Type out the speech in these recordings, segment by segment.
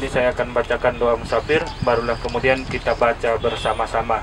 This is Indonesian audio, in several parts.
Jadi saya akan bacakan doa musafir, barulah kemudian kita baca bersama-sama.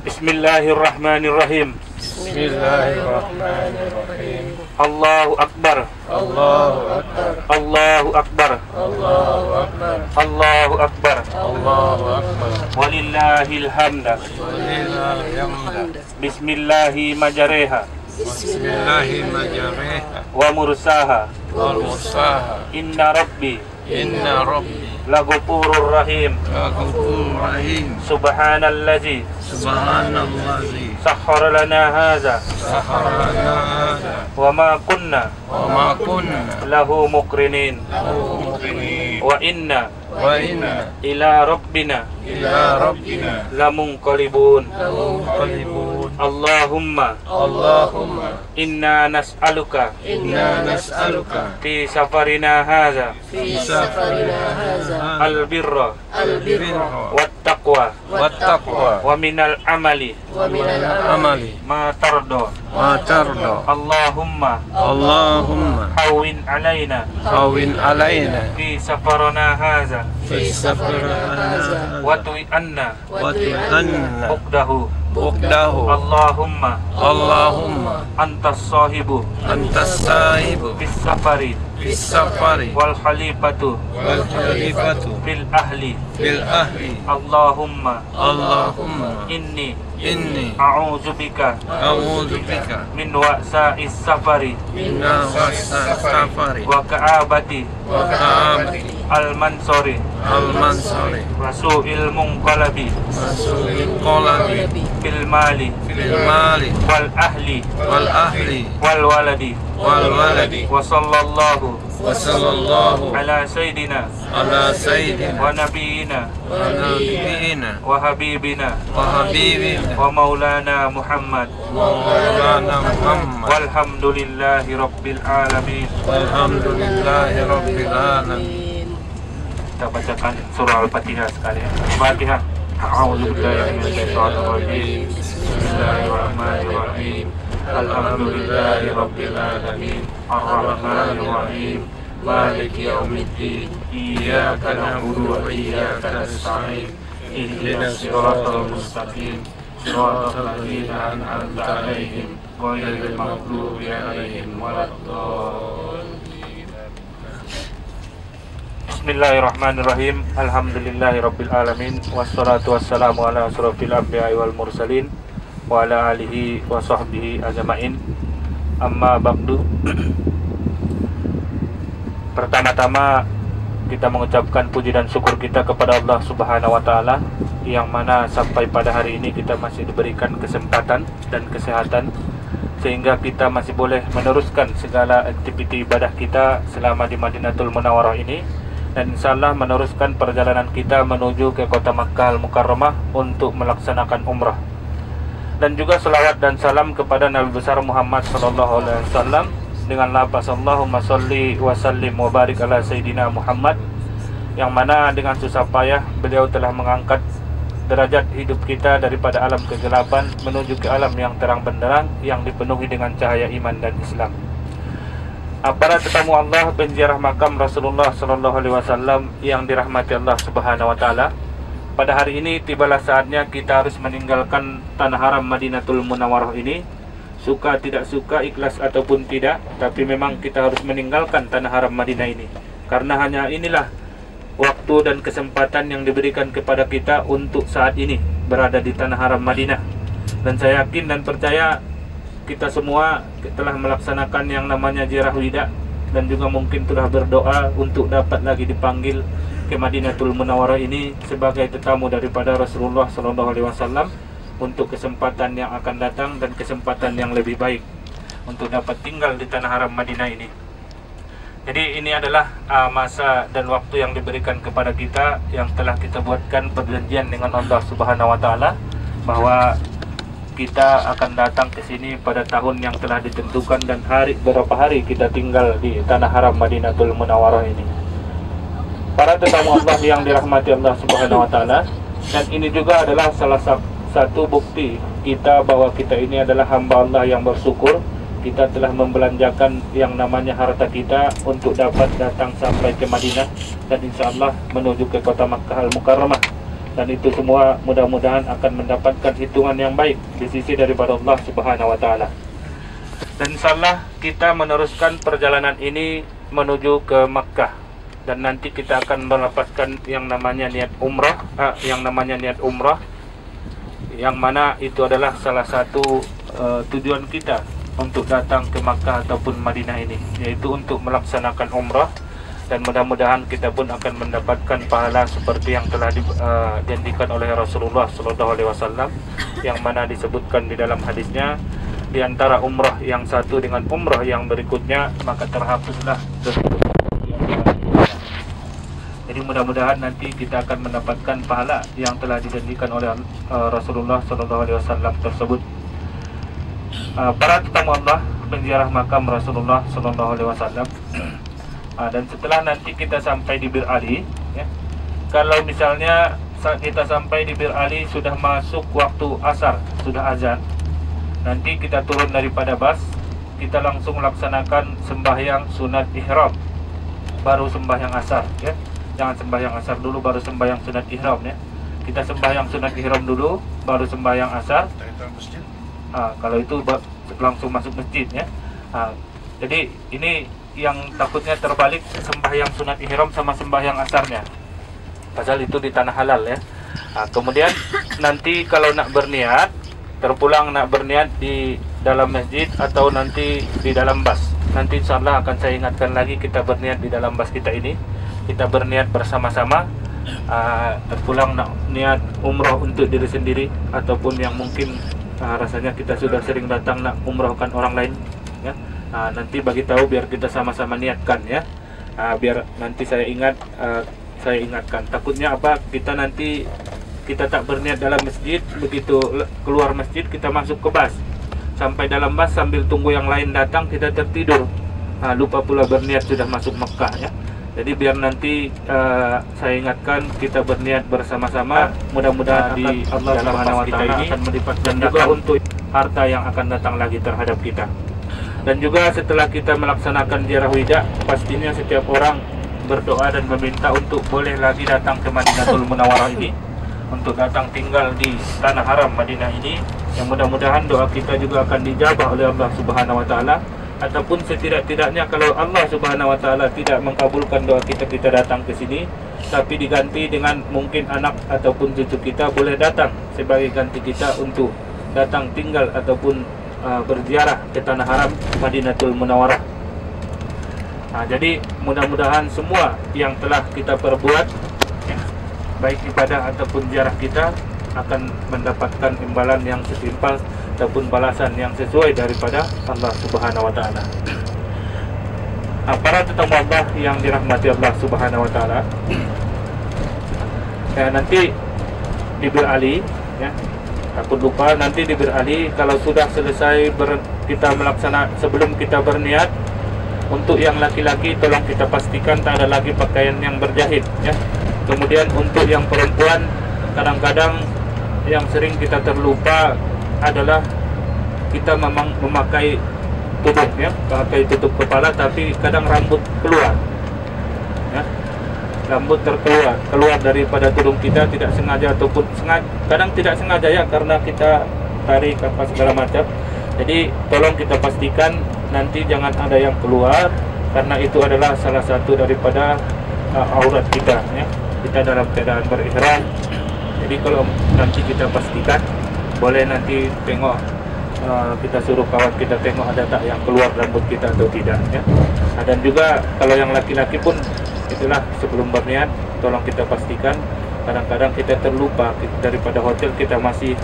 Bismillahirrahmanirrahim. Bismillahirrahmanirrahim. Allahu Akbar. Allahu Akbar. Allahu Akbar. Allahu Akbar. Allahu Akbar. Allahu Akbar. Walillahil hamda. Walillahil hamd. Bismillahi majareha Bismillahirrahmanirrahim. wa mursaha. Wal mursaha. Inna rabbi Inna Rabbi laghafurur rahim. laghafurur rahim. Subhanallazi Subhanallazi sakhkhara lana hadza sakhkhara lana hadza wa ma kunna wa ma kunna lahu muqrinin lahu muqrinin wa inna wa inna ila rabbina ila rabbina lamunqalibun. lamunqalibun. Allahumma Allahumma inna nas'aluka inna nas'aluka fi safarina hadza fi safarina hadza albirra al-birra wattaqwa wat-taqwa wa minal amali wa minal amali ma tarda. ma tarda. Allahumma Allahumma hawwin alaina hawwin alaina fi safarina hadza fi safarina hadza wa tu'i anna wa tu'anna uqdahu. uqdahu. Allahumma Allahumma antas sahibu antas sahibu bis safari fis safari wal khalifatu wal khalifatu fil ahli. bil ahli. Allahumma Allahumma inni inni a'udzubika a'udzu bika min wa'sa'is safari min wa'sa'is safari wa ka'abati wa ka'abati al-mansuri al-mansari wa su'il munqalabi wa su'il qalabi bil mali fil mali wal ahli wal ahli wal waladi. wal waladi. Wa sallallahu Wa sallallahu ala sayyidina ala sayyidina wa nabiyyina wa nabiyyina wa habibina wa habibina wa maulana Muhammad wa maulana Muhammad. walhamdulillahi rabbil alamin. Walhamdulillahi rabbil alamin. Kita bacakan surah Al-Fatihah sekalian. Al-Fatihah. A'udzu billahi minasyaitonir rajim. Bismillahirrahmanirrahim. Alhamdulillahi rabbil alamin. Ar-rahmanir rahim. Maliki yaumiddin. Iyyaka na'budu wa iyyaka nasta'in. Ihdinas siratal mustaqim. Siratal ladzina an'amta 'alaihim ghairil maghdubi 'alaihim waladdallin. Bismillahirrahmanirrahim. Alhamdulillahirabbil alamin. Wassalatu wassalamu ala asrofil anbiya'i wal mursalin wa ala alihi wa sahbihi ajma'in. Amma ba'du. Pertama-tama kita mengucapkan puji dan syukur kita kepada Allah Subhanahu wa taala yang mana sampai pada hari ini kita masih diberikan kesempatan dan kesehatan sehingga kita masih boleh meneruskan segala aktiviti ibadah kita selama di Madinatul Munawwarah ini, dan insyaallah meneruskan perjalanan kita menuju ke kota Makkah Al-Mukarramah untuk melaksanakan umrah. Dan juga selawat dan salam kepada Nabi besar Muhammad sallallahu alaihi wasallam dengan lafaz Allahumma sholli wa sallim wa barik ala sayyidina Muhammad, yang mana dengan susah payah beliau telah mengangkat derajat hidup kita daripada alam kegelapan menuju ke alam yang terang benderang yang dipenuhi dengan cahaya iman dan Islam. Para tetamu Allah, penziarah makam Rasulullah sallallahu alaihi wasallam yang dirahmati Allah Subhanahu wa taala, pada hari ini tibalah saatnya kita harus meninggalkan tanah haram Madinatul Munawwarah ini. Suka tidak suka, ikhlas ataupun tidak, tapi memang kita harus meninggalkan tanah haram Madinah ini, karena hanya inilah waktu dan kesempatan yang diberikan kepada kita untuk saat ini berada di tanah haram Madinah. Dan saya yakin dan percaya kita semua telah melaksanakan yang namanya ziarah wida, dan juga mungkin telah berdoa untuk dapat lagi dipanggil ke Madinatul Munawwarah ini sebagai tetamu daripada Rasulullah SAW untuk kesempatan yang akan datang dan kesempatan yang lebih baik untuk dapat tinggal di tanah haram Madinah ini. Jadi ini adalah masa dan waktu yang diberikan kepada kita, yang telah kita buatkan perjanjian dengan Allah Subhanahu wa taala bahwa kita akan datang ke sini pada tahun yang telah ditentukan dan berapa hari kita tinggal di tanah haram Madinatul Munawwarah ini. Para tetamu Allah yang dirahmati Allah Subhanahu wa taala, dan ini juga adalah salah satu bukti kita bahwa kita ini adalah hamba Allah yang bersyukur. kita telah membelanjakan yang namanya harta kita untuk dapat datang sampai ke Madinah dan insyaallah menuju ke kota Makkah Al-Mukarramah. Dan itu semua mudah-mudahan akan mendapatkan hitungan yang baik di sisi daripada Allah Subhanahu wa taala. Dan insyaallah kita meneruskan perjalanan ini menuju ke Makkah, dan nanti kita akan melepaskan yang namanya niat umrah, yang mana itu adalah salah satu tujuan kita untuk datang ke Makkah ataupun Madinah ini, yaitu untuk melaksanakan umrah. Dan mudah-mudahan kita pun akan mendapatkan pahala seperti yang telah dijanjikan oleh Rasulullah SAW, yang mana disebutkan di dalam hadisnya, di antara umrah yang satu dengan umrah yang berikutnya maka terhapuslah dosa. Jadi mudah-mudahan nanti kita akan mendapatkan pahala yang telah dijanjikan oleh Rasulullah SAW tersebut. Para tetamu Allah penziarah makam Rasulullah SAW, dan setelah nanti kita sampai di Bir Ali, ya, kalau misalnya saat kita sampai di Bir Ali sudah masuk waktu asar, sudah azan, nanti kita turun daripada bus, kita langsung laksanakan sembahyang sunat ihram, baru sembahyang asar, ya. Jangan sembahyang asar dulu baru sembahyang sunat ihram, ya. Kita sembahyang sunat ihram dulu baru sembahyang asar. Kalau itu langsung masuk masjid, ya. Jadi ini yang takutnya terbalik, sembahyang sunat ihram sama sembahyang asarnya, pasal itu di tanah halal, ya. Kemudian nanti kalau nak berniat, terpulang nak berniat di dalam masjid atau nanti di dalam bus, nanti insyaallah akan saya ingatkan lagi, kita berniat di dalam bus kita ini, kita berniat bersama-sama. Terpulang nak niat umrah untuk diri sendiri, ataupun yang mungkin rasanya kita sudah sering datang nak umrahkan orang lain, ya. Nanti bagi tahu biar kita sama-sama niatkan, ya. Biar nanti saya ingatkan. Takutnya apa, kita nanti kita tak berniat dalam masjid, begitu keluar masjid kita masuk ke bus, sampai dalam bus sambil tunggu yang lain datang kita tertidur, lupa pula berniat sudah masuk Mekah, ya. Jadi biar nanti saya ingatkan, kita berniat bersama-sama. Mudah-mudahan di Allah Subhanahu wa taala akan melipat juga untuk harta yang akan datang lagi terhadap kita. Dan juga setelah kita melaksanakan ziarah wida, pastinya setiap orang berdoa dan meminta untuk boleh lagi datang ke Madinatul Munawwarah ini, untuk datang tinggal di tanah haram Madinah ini, yang mudah-mudahan doa kita juga akan dijabah oleh Allah Subhanahu wa taala. Ataupun setidak-tidaknya kalau Allah Subhanahu wa taala tidak mengkabulkan doa kita, kita datang ke sini, tapi diganti dengan mungkin anak ataupun cucu kita boleh datang sebagai ganti kita untuk datang tinggal ataupun berziarah ke tanah haram Madinatul Munawwarah. Jadi mudah-mudahan semua yang telah kita perbuat, ya, baik ibadah ataupun ziarah kita, akan mendapatkan imbalan yang setimpal ataupun balasan yang sesuai daripada Allah Subhanahu wa taala. Para tetamu Allah yang dirahmati Allah Subhanahu wa taala, ya, nanti di Bir Ali, ya, takut lupa, nanti di Bir Ali kalau sudah selesai kita melaksanakan, sebelum kita berniat, untuk yang laki-laki tolong kita pastikan tak ada lagi pakaian yang berjahit, ya. Kemudian untuk yang perempuan, kadang-kadang yang sering kita terlupa adalah kita memang memakai tutup, ya, pakai tutup kepala, tapi kadang rambut keluar, ya. Rambut keluar daripada tudung kita, tidak sengaja ataupun kadang tidak sengaja, ya, karena kita tarik apa segala macam. Jadi tolong kita pastikan nanti jangan ada yang keluar, karena itu adalah salah satu daripada aurat kita, ya. Kita dalam keadaan berihram. Jadi kalau nanti kita pastikan, boleh nanti tengok, kita suruh kawan kita tengok ada tak yang keluar rambut kita atau tidak, ya. Dan juga kalau yang laki-laki pun itulah, sebelum berniat tolong kita pastikan. Kadang-kadang kita terlupa, daripada hotel kita masih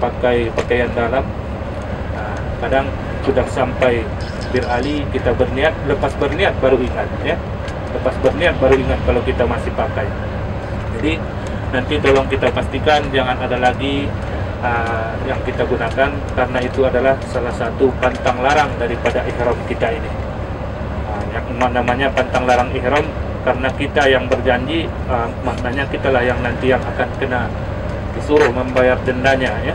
pakai pakaian dalam. Kadang sudah sampai Bir Ali kita berniat, lepas berniat baru ingat, ya. Lepas berniat baru ingat kalau kita masih pakai. Jadi nanti tolong kita pastikan jangan ada lagi yang kita gunakan, karena itu adalah salah satu pantang larang daripada ihram kita ini. Yang namanya pantang larang ihram, karena kita yang berjanji, maknanya kitalah yang nanti yang akan kena disuruh membayar dendanya, ya.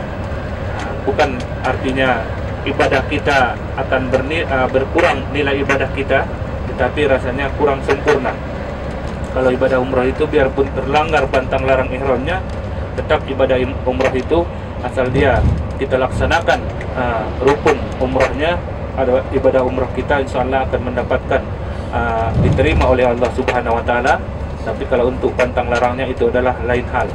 Bukan artinya ibadah kita akan berkurang nilai ibadah kita, tetapi rasanya kurang sempurna. Kalau ibadah umroh itu biarpun terlanggar pantang larang ihramnya, tetap ibadah umroh itu asal dia kita laksanakan rukun umrohnya, ada ibadah umroh kita insya Allah akan mendapatkan diterima oleh Allah Subhanahu Wa Taala. Tapi kalau untuk pantang larangnya itu adalah lain hal.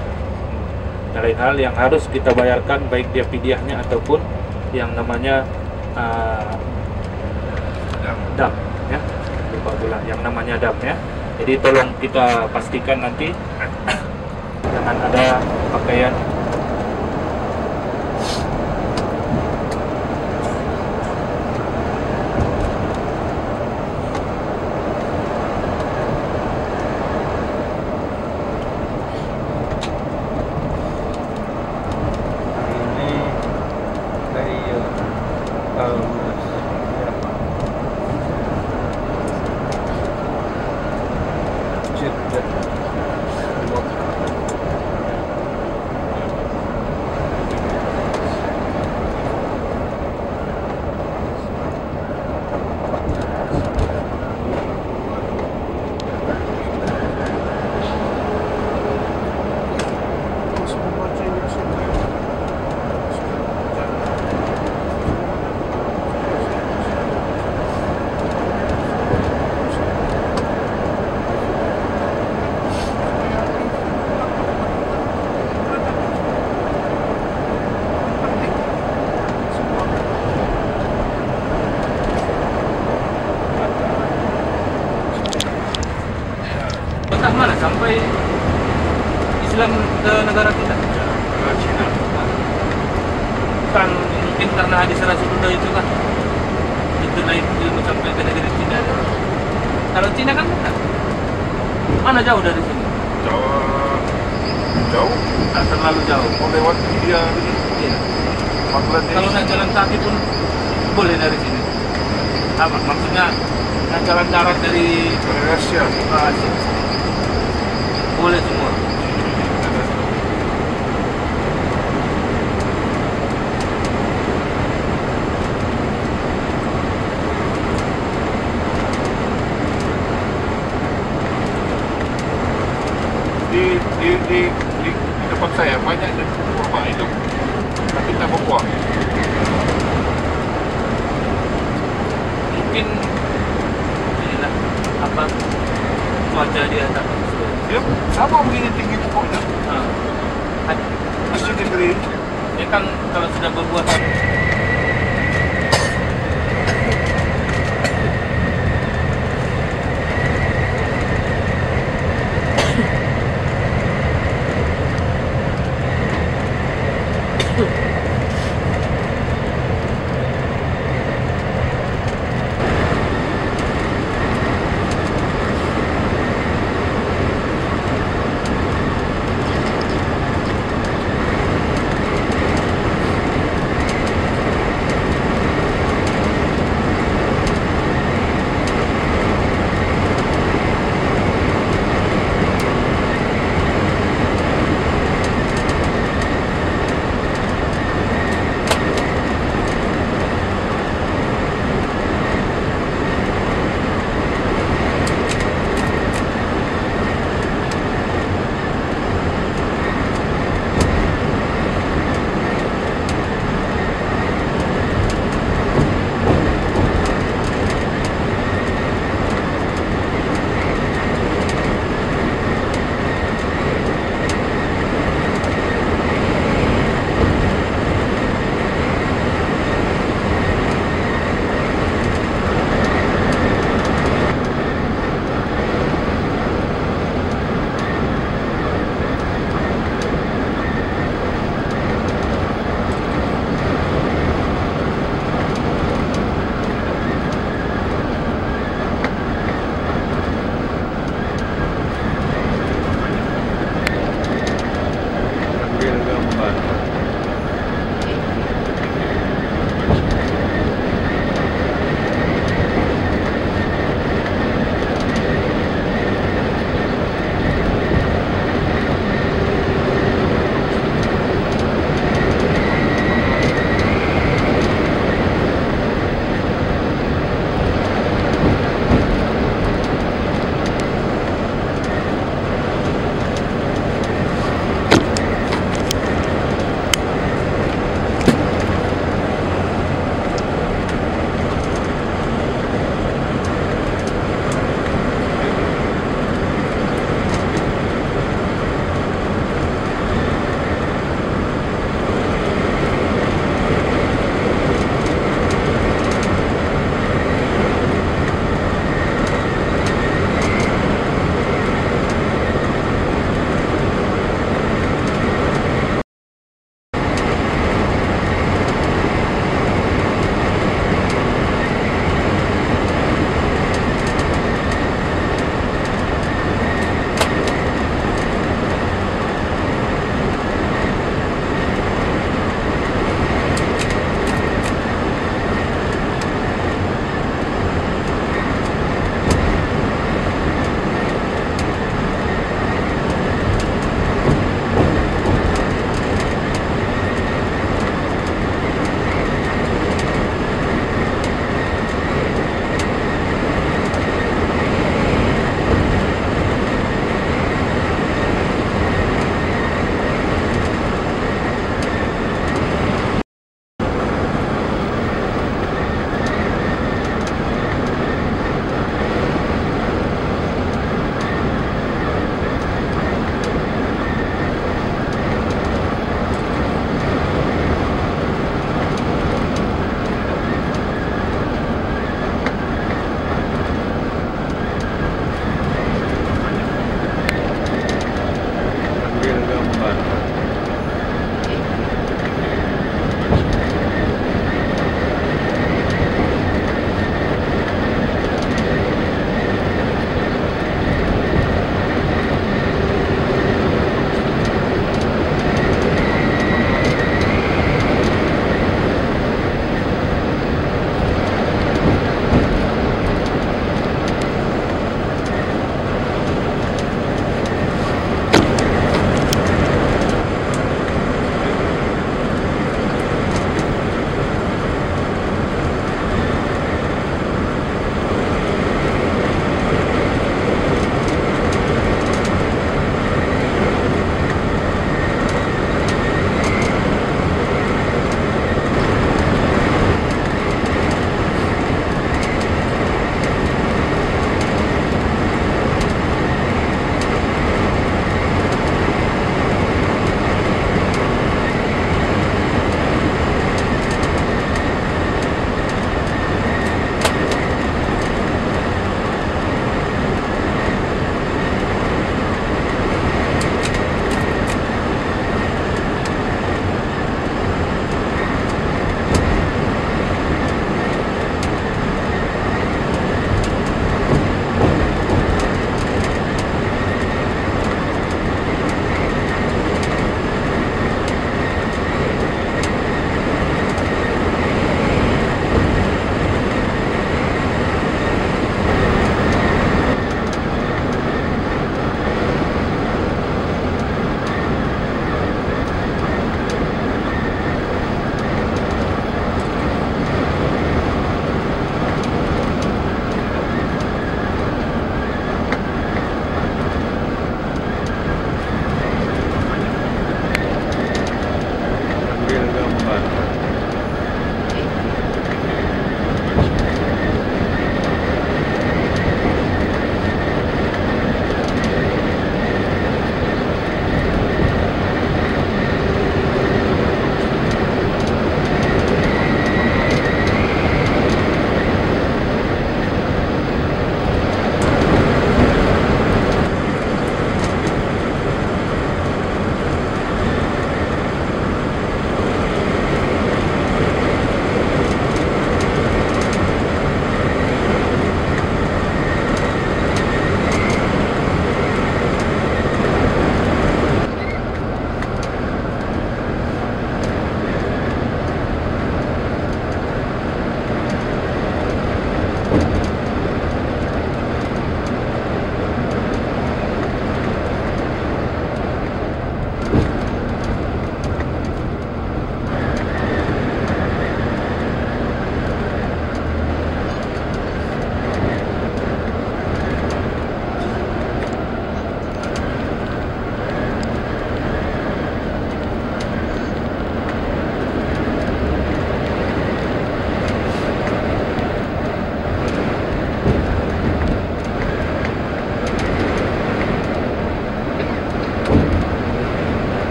Lain hal yang harus kita bayarkan, baik dia fidyahnya ataupun yang namanya dam, ya. Lupa pula yang namanya dam, ya. Jadi tolong kita pastikan nanti jangan ada pakaian entah mana sampai Islam ke negara kita. Cina. Kan mungkin karena hadis Rasulullah itu kan itu naik ilmu sampai ke negeri Cina. Kalau Cina kan bukan. Mana jauh dari sini? Jauh? Tak terlalu jauh. Mau lewat India ini. Iya. Bangladesh. Kalau naik jalan kaki pun boleh dari sini. Apa maksudnya? Naik jalan darat dari Malaysia. Asia. Boleh semua. Di depan saya banyak rumah itu, tapi tak berbuah. Mungkin inilah apa cuaca dia tak sesuai. Dia sama begini tinggi pokoknya. Masih negeri. Dia kan kalau sudah berbuah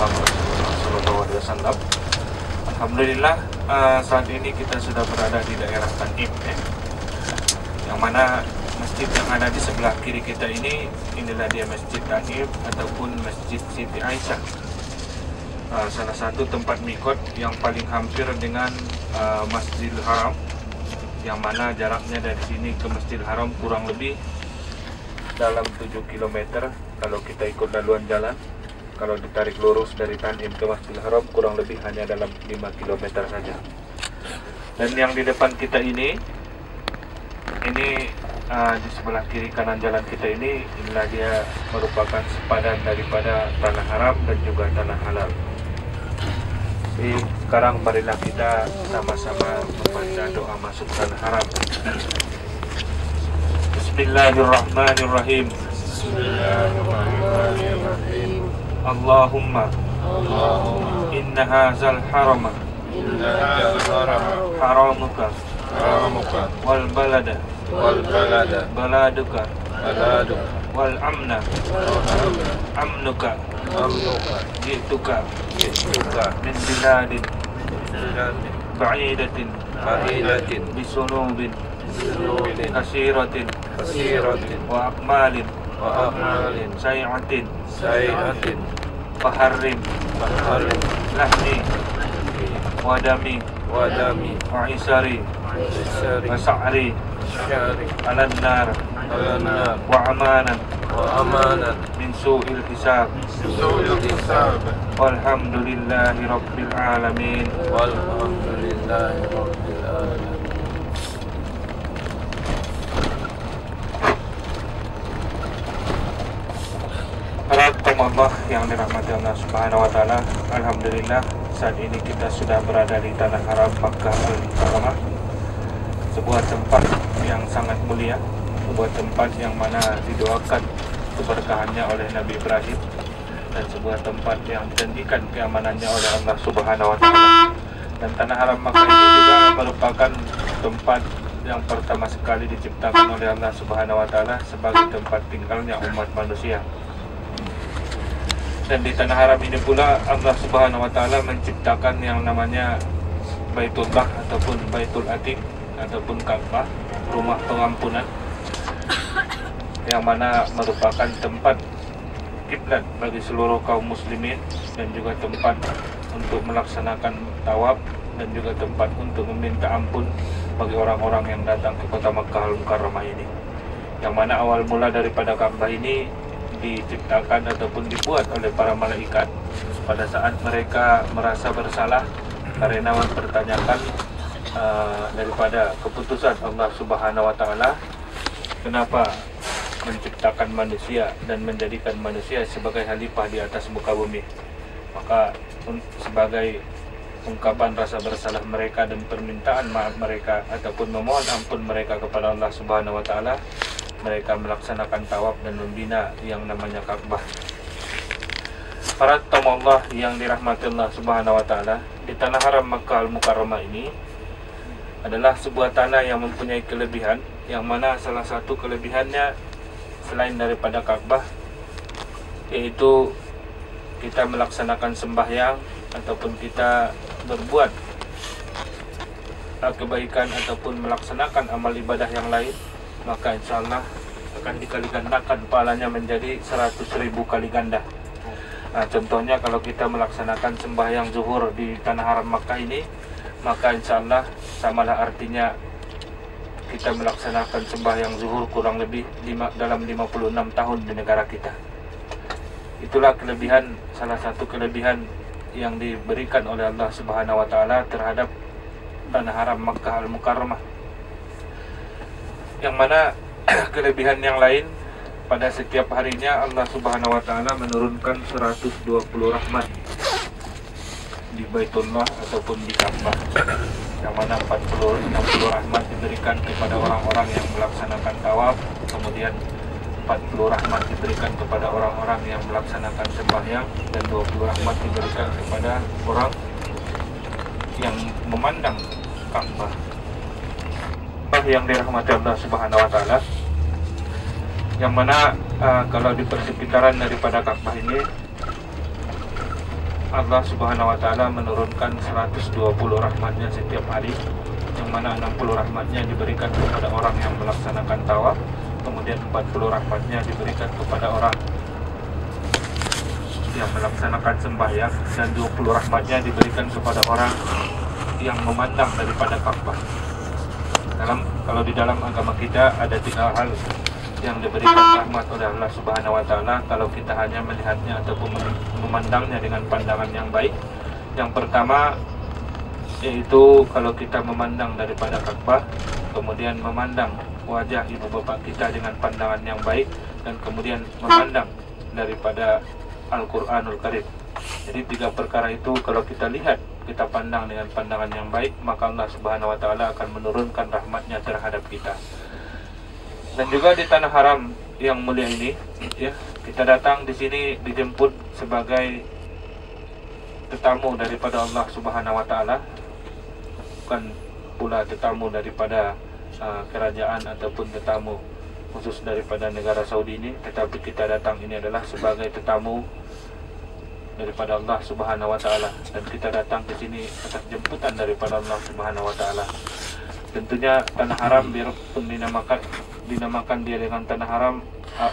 Muhammad SAW. Alhamdulillah, saat ini kita sudah berada di daerah Tanim, yang mana masjid yang ada di sebelah kiri kita inilah dia Masjid Tanim ataupun Masjid Siti Aisyah, salah satu tempat mikot yang paling hampir dengan Masjidil Haram, yang mana jaraknya dari sini ke Masjidil Haram kurang lebih dalam 7 km kalau kita ikut laluan jalan. Kalau ditarik lurus dari Tanim ke Masjidil Haram kurang lebih hanya dalam 5 km saja. Dan yang di depan kita ini di sebelah kiri kanan jalan kita inilah dia merupakan sepadan daripada tanah haram dan juga tanah halal. Jadi sekarang marilah kita sama-sama membaca doa masuk tanah haram. Bismillahirrahmanirrahim. Bismillahirrahmanirrahim. Allahumma inna hazal harama haramuka wal balada baladuka wal amna amnuka jituka min biladin ba'idatin bisunubin kasiratin wa akmalin sayi'atin faharrim lahni wadami wa isari wa sa'ri alan nar wa amanan min su'il hisab walhamdulillahi rabbil alamin. Allah yang dirahmati Allah Subhanahu wa taala, alhamdulillah saat ini kita sudah berada di tanah haram Makkah Al-Mukarramah, sebuah tempat yang sangat mulia, sebuah tempat yang mana didoakan keberkahannya oleh Nabi Ibrahim, dan sebuah tempat yang dijanjikan keamanannya oleh Allah Subhanahu wa taala. Dan tanah haram Makkah ini juga merupakan tempat yang pertama sekali diciptakan oleh Allah Subhanahu wa taala sebagai tempat tinggalnya umat manusia. Dan di tanah haram ini pula Allah Subhanahu wa taala menciptakan yang namanya Baitullah ataupun Baitul Atiq ataupun Ka'bah, rumah pengampunan, yang mana merupakan tempat kiblat bagi seluruh kaum muslimin dan juga tempat untuk melaksanakan tawaf dan juga tempat untuk meminta ampun bagi orang-orang yang datang ke kota Makkah Al-Mukarramah ini. Yang mana awal mula daripada Ka'bah ini diciptakan ataupun dibuat oleh para malaikat pada saat mereka merasa bersalah karena mempertanyakan daripada keputusan Allah Subhanahu wa taala kenapa menciptakan manusia dan menjadikan manusia sebagai khalifah di atas muka bumi. Maka sebagai ungkapan rasa bersalah mereka dan permintaan maaf mereka ataupun memohon ampun mereka kepada Allah Subhanahu wa taala, mereka melaksanakan tawaf dan membina yang namanya Ka'bah. Para tamu Allah yang dirahmati Allah Subhanahu wa taala, di tanah haram Makkah Al-Mukarramah ini adalah sebuah tanah yang mempunyai kelebihan, yang mana salah satu kelebihannya selain daripada Ka'bah yaitu kita melaksanakan sembahyang ataupun kita berbuat kebaikan ataupun melaksanakan amal ibadah yang lain, maka insya Allah akan dikali gandakan pahalanya menjadi 100.000 kali ganda. Nah, contohnya kalau kita melaksanakan sembahyang zuhur di tanah haram Makkah ini, maka insya Allah samalah artinya kita melaksanakan sembahyang zuhur kurang lebih dalam 56 tahun di negara kita. Itulah kelebihan, salah satu kelebihan yang diberikan oleh Allah Subhanahu wa taala terhadap tanah haram Makkah Al-Mukarramah. Yang mana kelebihan yang lain, pada setiap harinya Allah Subhanahu wa taala menurunkan 120 rahmat di Baitullah ataupun di Ka'bah, yang mana 60 rahmat diberikan kepada orang-orang yang melaksanakan tawaf, kemudian 40 rahmat diberikan kepada orang-orang yang melaksanakan sembahyang, dan 20 rahmat diberikan kepada orang yang memandang Ka'bah. Yang dirahmati Allah Subhanahu wa taala, yang mana kalau di persekitaran daripada Ka'bah ini Allah Subhanahu wa Ta'ala menurunkan 120 rahmatnya setiap hari, yang mana 60 rahmatnya diberikan kepada orang yang melaksanakan tawaf, kemudian 40 rahmatnya diberikan kepada orang yang melaksanakan sembahyang, dan 20 rahmatnya diberikan kepada orang yang memandang daripada Ka'bah. Kalau di dalam agama kita ada 3 hal yang diberikan rahmat oleh Allah Subhanahu wa Ta'ala kalau kita hanya melihatnya ataupun memandangnya dengan pandangan yang baik. Yang pertama yaitu kalau kita memandang daripada Ka'bah, kemudian memandang wajah ibu bapak kita dengan pandangan yang baik, dan kemudian memandang daripada Al-Quranul Karim. Jadi 3 perkara itu kalau kita lihat, kita pandang dengan pandangan yang baik, maka Allah Subhanahu wa Ta'ala akan menurunkan rahmatnya terhadap kita. Dan juga di tanah haram yang mulia ini, ya, kita datang di sini dijemput sebagai tetamu daripada Allah Subhanahu wa Ta'ala, bukan pula tetamu daripada kerajaan ataupun tetamu khusus daripada negara Saudi ini, tetapi kita datang ini adalah sebagai tetamu daripada Allah Subhanahu wa Ta'ala, dan kita datang ke sini atas jemputan daripada Allah Subhanahu wa Ta'ala. Tentunya tanah haram biarpun dinamakan dia dengan tanah haram,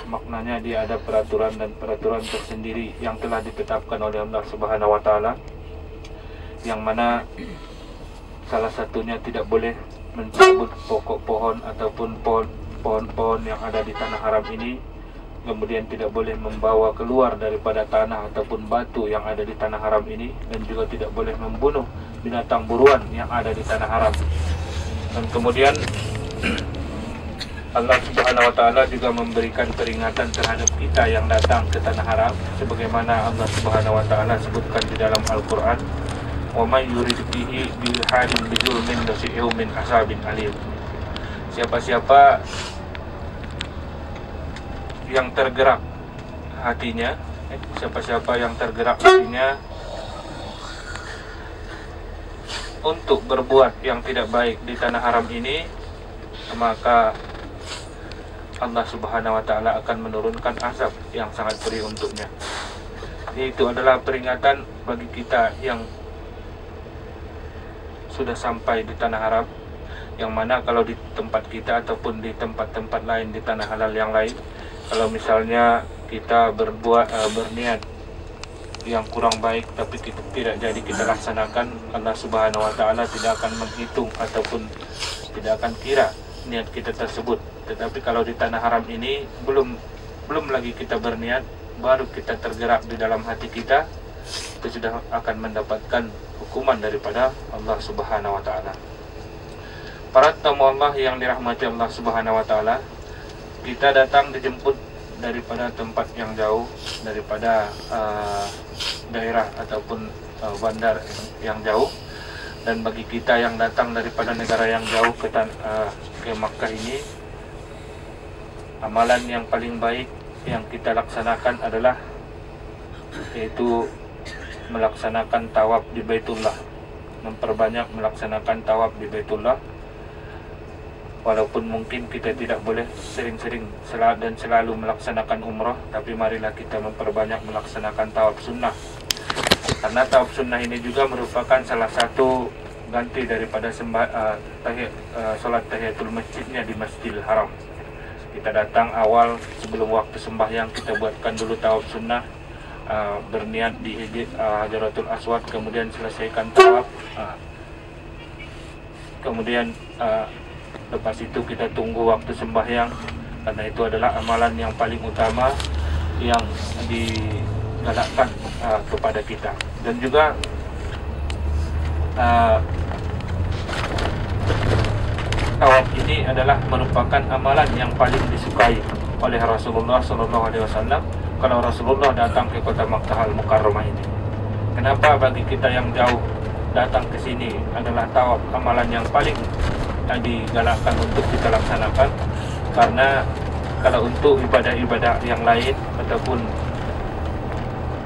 maknanya dia ada peraturan dan peraturan tersendiri yang telah ditetapkan oleh Allah Subhanahu wa Ta'ala, yang mana salah satunya tidak boleh mencabut pokok pohon ataupun pohon-pohon yang ada di tanah haram ini, kemudian tidak boleh membawa keluar daripada tanah ataupun batu yang ada di tanah haram ini, dan juga tidak boleh membunuh binatang buruan yang ada di tanah haram. Dan kemudian Allah Subhanahu wa Ta'ala juga memberikan peringatan terhadap kita yang datang ke tanah haram, sebagaimana Allah Subhanahu wa Ta'ala sebutkan di dalam Al-Quran, wa may yurid bihi bilhadin bizulmin nusi'u min asabin alim. Siapa-siapa yang tergerak hatinya, siapa-siapa yang tergerak hatinya untuk berbuat yang tidak baik di tanah haram ini, maka Allah Subhanahu wa Ta'ala akan menurunkan azab yang sangat pedih untuknya. Itu adalah peringatan bagi kita yang sudah sampai di tanah haram, yang mana kalau di tempat kita ataupun di tempat-tempat lain di tanah halal yang lain, kalau misalnya kita berniat yang kurang baik tapi kita tidak jadi kita laksanakan, Allah Subhanahu wa Ta'ala tidak akan menghitung ataupun tidak akan kira niat kita tersebut. Tetapi kalau di tanah haram ini belum lagi kita berniat, baru kita tergerak di dalam hati kita, itu sudah akan mendapatkan hukuman daripada Allah Subhanahu wa Ta'ala. Para tamu Allah yang dirahmati Allah Subhanahu wa Ta'ala, kita datang dijemput daripada tempat yang jauh, daripada daerah ataupun bandar yang jauh. Dan bagi kita yang datang daripada negara yang jauh ke Makkah ini, amalan yang paling baik yang kita laksanakan adalah yaitu melaksanakan tawaf di Baitullah, memperbanyak melaksanakan tawaf di Baitullah. Walaupun mungkin kita tidak boleh sering-sering dan selalu melaksanakan umrah, tapi marilah kita memperbanyak melaksanakan tawaf sunnah. Karena tawaf sunnah ini juga merupakan salah satu ganti daripada salat tahiyatul masjidnya di Masjidil Haram. Kita datang awal sebelum waktu sembahyang, kita buatkan dulu tawaf sunnah, berniat di Hajaratul Aswad, kemudian selesaikan tawaf, kemudian lepas itu kita tunggu waktu sembahyang, karena itu adalah amalan yang paling utama yang digalakkan kepada kita. Dan juga tawaf ini adalah merupakan amalan yang paling disukai oleh Rasulullah SAW kalau Rasulullah datang ke kota Makkah Al-Mukarramah ini. Kenapa bagi kita yang jauh datang ke sini adalah tawaf amalan yang paling digalakkan untuk kita laksanakan? Karena kalau untuk ibadah-ibadah yang lain ataupun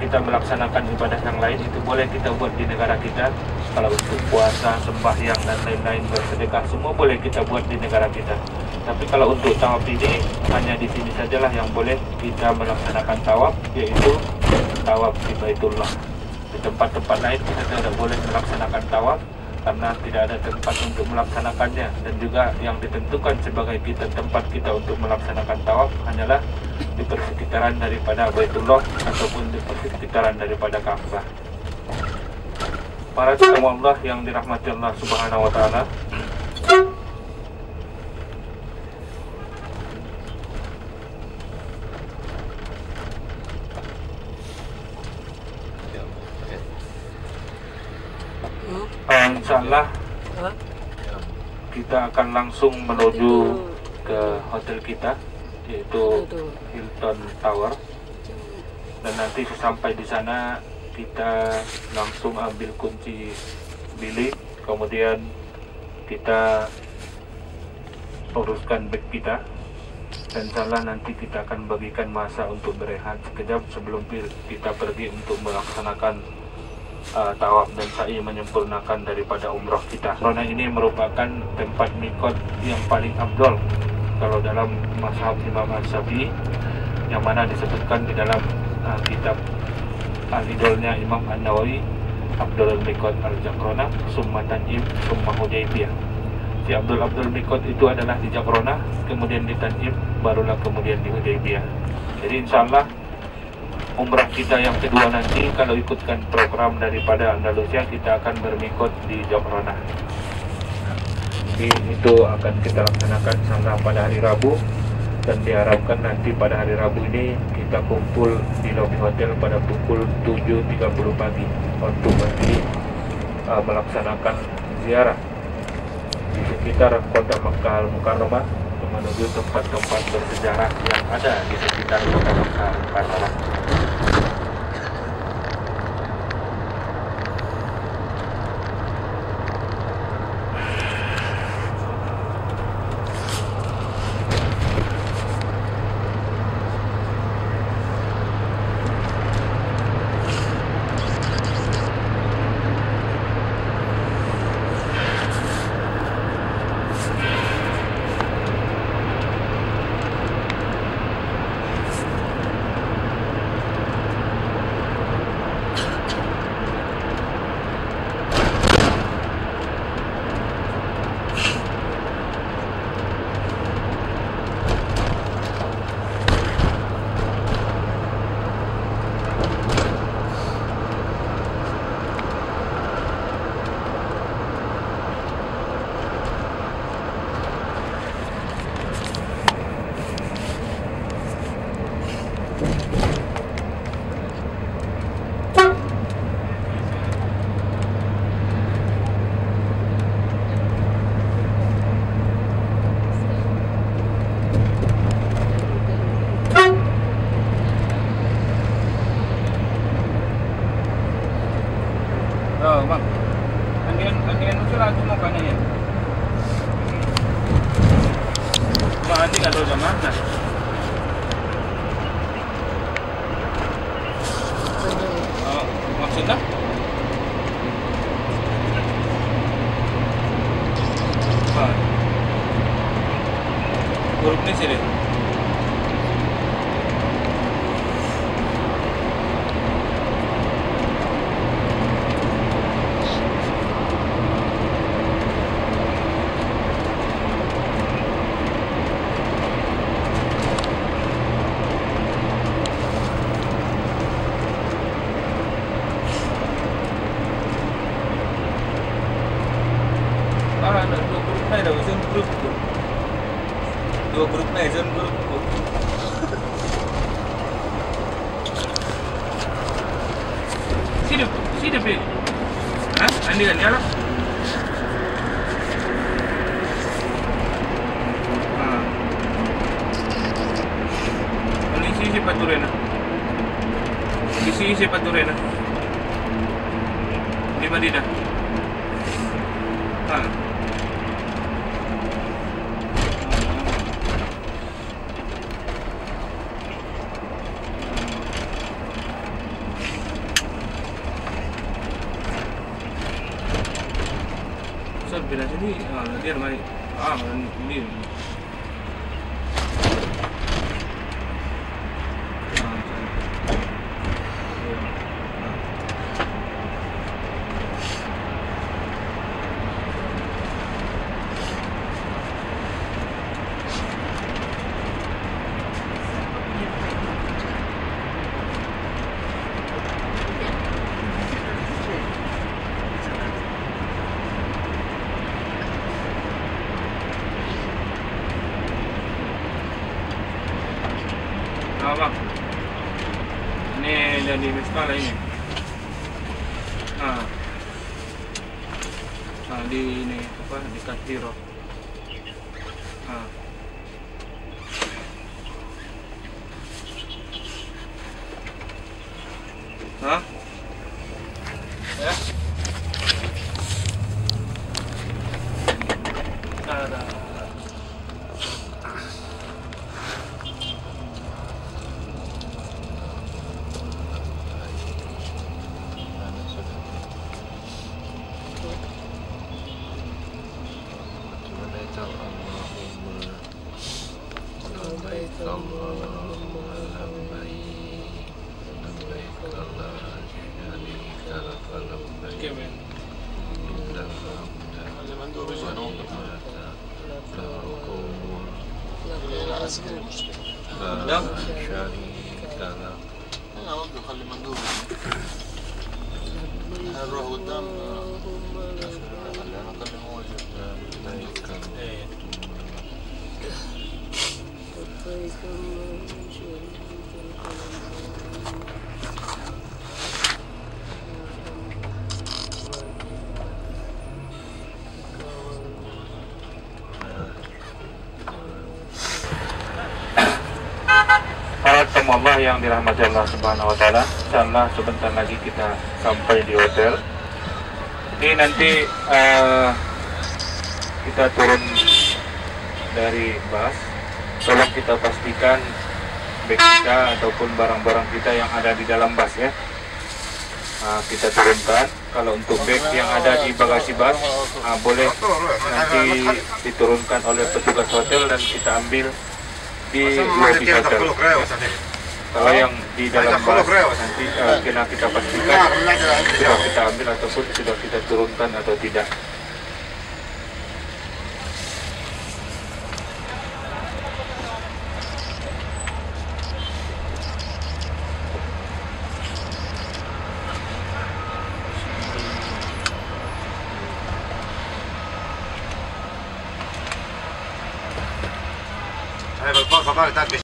kita melaksanakan ibadah yang lain, itu boleh kita buat di negara kita. Kalau untuk puasa, sembahyang dan lain-lain, bersedekah, semua boleh kita buat di negara kita. Tapi kalau untuk tawaf ini, hanya di sini sajalah yang boleh kita melaksanakan tawaf, yaitu tawaf di Baitullah. Di tempat-tempat lain kita tidak boleh melaksanakan tawaf karena tidak ada tempat untuk melaksanakannya, dan juga yang ditentukan sebagai tempat kita untuk melaksanakan tawaf hanyalah di persekitaran daripada Baitullah ataupun di persekitaran daripada Ka'bah. Para tamu Allah yang dirahmati Allah Subhanahu wa taala, insyaallah kita akan langsung menuju ke hotel kita, yaitu Hilton Tower, dan nanti sesampai di sana kita langsung ambil kunci bilik, kemudian kita uruskan bag kita, dan insyaallah nanti kita akan bagikan masa untuk berehat sekejap sebelum kita pergi untuk melaksanakan tawaf dan sa'i menyempurnakan daripada umrah kita. Karena ini merupakan tempat mikot yang paling afdol kalau dalam mazhab Imam Syafi'i, yang mana disebutkan di dalam kitab al-idolnya Imam An-Nawawi, Abdul Mikot al-Jaqrona, summa Tan'im, summa Hudaybiyah. Si Abdul Mikot itu adalah di Jaqrona, kemudian di Tan'im, barulah kemudian di Hudaybiyah. Jadi insyaallah umrah kita yang kedua nanti kalau ikutkan program daripada Andalusia, kita akan bermikot di Jaqrona. Jadi itu akan kita laksanakan sampai pada hari Rabu, dan diharapkan nanti pada hari Rabu ini kita kumpul di lobi hotel pada pukul 7.30 pagi untuk nanti melaksanakan ziarah di sekitar kota Makkah Al-Mukarramah menuju tempat-tempat bersejarah yang ada di sekitar kota Makkah Al-Mukarramah. Oh bang, andian usul aku mau kanya ya. Bang Andi nggak tahu sama mana. Oh, maksudnya? Bang, huruf ini sih deh. Dua grup zone grup. Sini Pi. Hah? Andi kan nyala? Isi paturena. Isi paturena. Di Madinah. Bila sini, dia main, ini. Ini jadi misbah ini. Nah, di ini apa di kasiro. Nah. Hah? Ya. Ada. لا شريك له. انا وقف خلي مندوب نروح قدام خلينا نخلي موجود Para tamu Allah yang dirahmati Allah Subhanahu wa taala, insyaallah sebentar lagi kita sampai di hotel. Ini nanti kita turun dari bus. Tolong kita pastikan bag kita ataupun barang-barang kita yang ada di dalam bus ya. Kita turunkan. Kalau untuk bag yang ada di bagasi bus, boleh nanti diturunkan oleh petugas hotel dan kita ambil di lobi hotel. Kalau yang di dalam bus nanti kita pastikan sudah kita ambil ataupun sudah kita turunkan atau tidak. هاي بالباصة ضاعت